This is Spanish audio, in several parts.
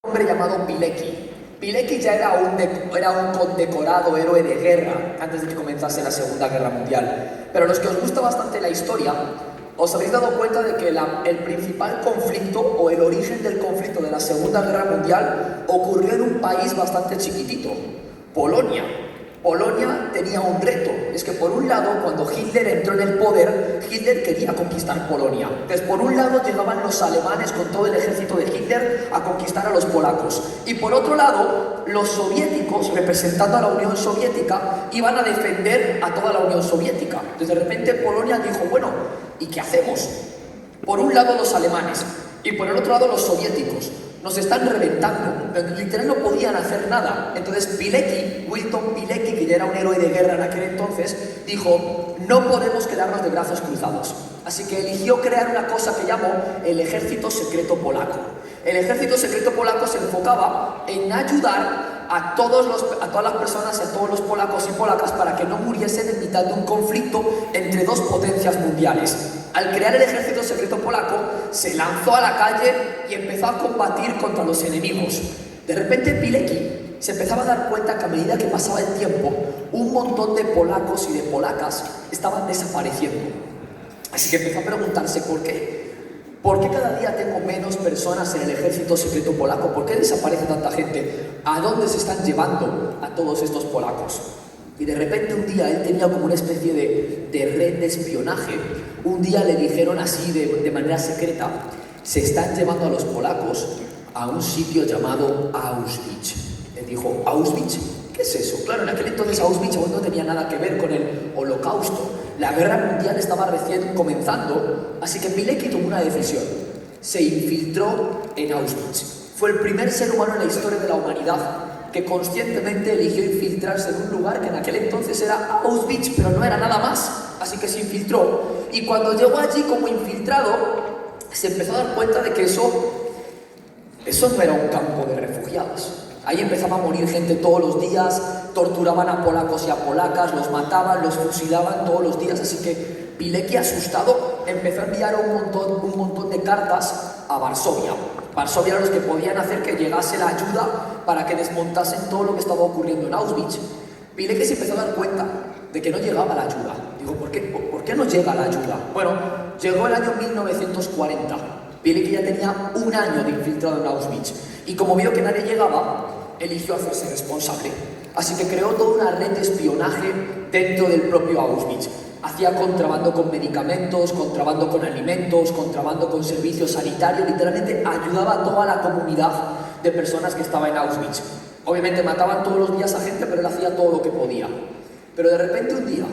hombre llamado Pilecki. Pilecki ya era un condecorado héroe de guerra antes de que comenzase la Segunda Guerra Mundial. Pero a los que os gusta bastante la historia, os habéis dado cuenta de que el principal conflicto o el origen del conflicto de la Segunda Guerra Mundial ocurrió en un país bastante chiquitito, Polonia. Polonia tenía un reto, es que por un lado, cuando Hitler entró en el poder, Hitler quería conquistar Polonia. Entonces, por un lado llegaban los alemanes con todo el ejército de Hitler a conquistar a los polacos. Y por otro lado, los soviéticos, representando a la Unión Soviética, iban a defender a toda la Unión Soviética. Entonces, de repente, Polonia dijo, bueno, ¿y qué hacemos? Por un lado los alemanes y por el otro lado los soviéticos. Nos están reventando, literal no podían hacer nada. Entonces Pilecki, Wilton Pilecki, que ya era un héroe de guerra en aquel entonces, dijo, no podemos quedarnos de brazos cruzados. Así que eligió crear una cosa que llamó el Ejército Secreto Polaco. El Ejército Secreto Polaco se enfocaba en ayudar a todas las personas, a todos los polacos y polacas para que no muriesen en mitad de un conflicto entre dos potencias mundiales. Al crear el Ejército Secreto Polaco, se lanzó a la calle y empezó a combatir contra los enemigos. De repente Pilecki se empezaba a dar cuenta que a medida que pasaba el tiempo, un montón de polacos y de polacas estaban desapareciendo. Así que empezó a preguntarse por qué. ¿Por qué cada día tengo menos personas en el Ejército Secreto Polaco? ¿Por qué desaparece tanta gente? ¿A dónde se están llevando a todos estos polacos? Y de repente un día él tenía como una especie de red de espionaje. Un día le dijeron así de manera secreta, se están llevando a los polacos a un sitio llamado Auschwitz. Él dijo, ¿Auschwitz? ¿Qué es eso? Claro, en aquel entonces Auschwitz aún no tenía nada que ver con el Holocausto. La guerra mundial estaba recién comenzando, así que Pilecki tomó una decisión. Se infiltró en Auschwitz. Fue el primer ser humano en la historia de la humanidad que conscientemente eligió infiltrarse en un lugar que en aquel entonces era Auschwitz, pero no era nada más, así que se infiltró. Y cuando llegó allí como infiltrado, se empezó a dar cuenta de que eso no era un campo de refugiados. Ahí empezaba a morir gente todos los días, torturaban a polacos y a polacas, los mataban, los fusilaban todos los días, así que Pilecki, asustado, empezó a enviar un montón de cartas a Varsovia. Varsovia eran los que podían hacer que llegase la ayuda para que desmontasen todo lo que estaba ocurriendo en Auschwitz. Pilecki se empezó a dar cuenta de que no llegaba la ayuda. Digo, ¿por qué no llega la ayuda? Bueno, llegó el año 1940. Pilecki ya tenía un año de infiltrado en Auschwitz. Y como vio que nadie llegaba, eligió hacerse responsable. Así que creó toda una red de espionaje dentro del propio Auschwitz. Hacía contrabando con medicamentos, contrabando con alimentos, contrabando con servicios sanitarios, literalmente ayudaba a toda la comunidad de personas que estaba en Auschwitz. Obviamente mataban todos los días a gente, pero él hacía todo lo que podía. Pero de repente un día,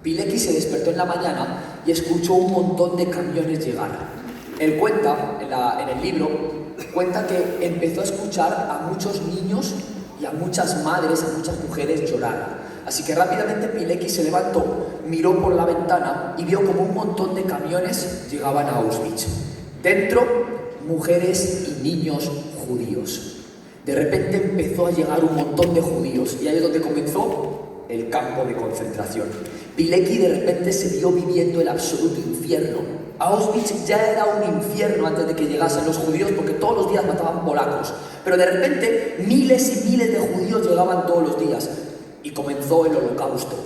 Pilecki se despertó en la mañana y escuchó un montón de camiones llegar. Él cuenta, en el libro, cuenta que empezó a escuchar a muchos niños y a muchas madres, a muchas mujeres llorar. Así que rápidamente Pilecki se levantó, miró por la ventana y vio como un montón de camiones llegaban a Auschwitz. Dentro, mujeres y niños judíos. De repente empezó a llegar un montón de judíos y ahí es donde comenzó el campo de concentración. Pilecki de repente se vio viviendo el absoluto infierno. Auschwitz ya era un infierno antes de que llegasen los judíos porque todos los días mataban polacos. Pero de repente miles y miles de judíos llegaban todos los días. Y comenzó el Holocausto.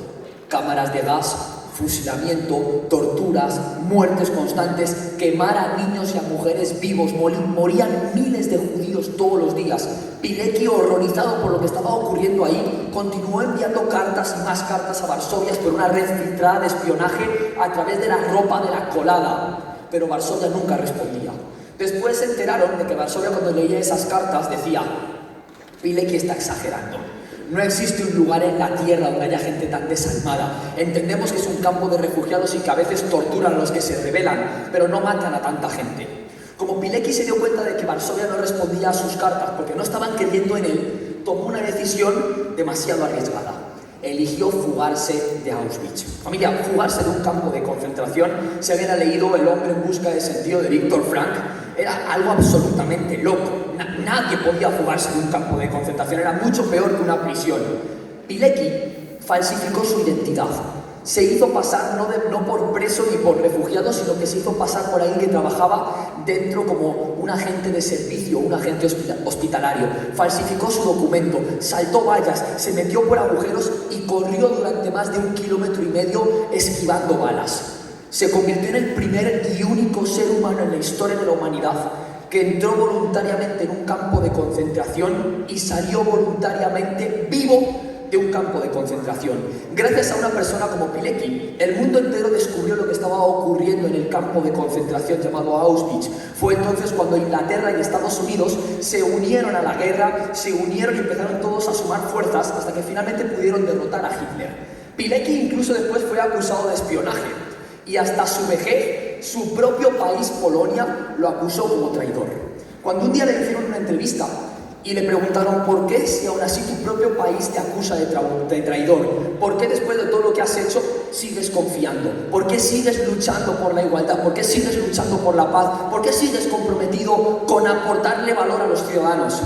Cámaras de gas, fusilamiento, torturas, muertes constantes, quemar a niños y a mujeres vivos. Morían miles de judíos todos los días. Pilecki, horrorizado por lo que estaba ocurriendo ahí, continuó enviando cartas y más cartas a Varsovia por una red filtrada de espionaje a través de la ropa de la colada. Pero Varsovia nunca respondía. Después se enteraron de que Varsovia, cuando leía esas cartas, decía: Pilecki está exagerando. No existe un lugar en la tierra donde haya gente tan desalmada. Entendemos que es un campo de refugiados y que a veces torturan a los que se rebelan, pero no matan a tanta gente. Como Pilecki se dio cuenta de que Varsovia no respondía a sus cartas porque no estaban creyendo en él, tomó una decisión demasiado arriesgada. Eligió fugarse de Auschwitz. Familia, fugarse de un campo de concentración, si habían leído El hombre en busca de sentido de Viktor Frank, era algo absolutamente loco. Nadie podía fugarse de un campo de concentración, era mucho peor que una prisión. Pilecki falsificó su identidad. Se hizo pasar no por preso ni por refugiado, sino que se hizo pasar por alguien que trabajaba dentro como un agente de servicio, un agente hospitalario. Falsificó su documento, saltó vallas, se metió por agujeros y corrió durante más de 1,5 kilómetros esquivando balas. Se convirtió en el primer y único ser humano en la historia de la humanidad que entró voluntariamente en un campo de concentración y salió voluntariamente vivo de un campo de concentración. Gracias a una persona como Pilecki, el mundo entero descubrió lo que estaba ocurriendo en el campo de concentración llamado Auschwitz. Fue entonces cuando Inglaterra y Estados Unidos se unieron a la guerra, se unieron y empezaron todos a sumar fuerzas hasta que finalmente pudieron derrotar a Hitler. Pilecki incluso después fue acusado de espionaje y hasta su vejez, su propio país, Polonia, lo acusó como traidor. Cuando un día le hicieron una entrevista y le preguntaron ¿por qué si aún así tu propio país te acusa de traidor? ¿Por qué después de todo lo que has hecho sigues confiando? ¿Por qué sigues luchando por la igualdad? ¿Por qué sigues luchando por la paz? ¿Por qué sigues comprometido con aportarle valor a los ciudadanos?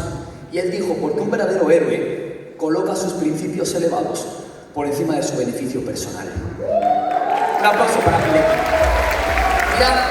Y él dijo, porque un verdadero héroe coloca sus principios elevados por encima de su beneficio personal. Un aplauso para Pilecki.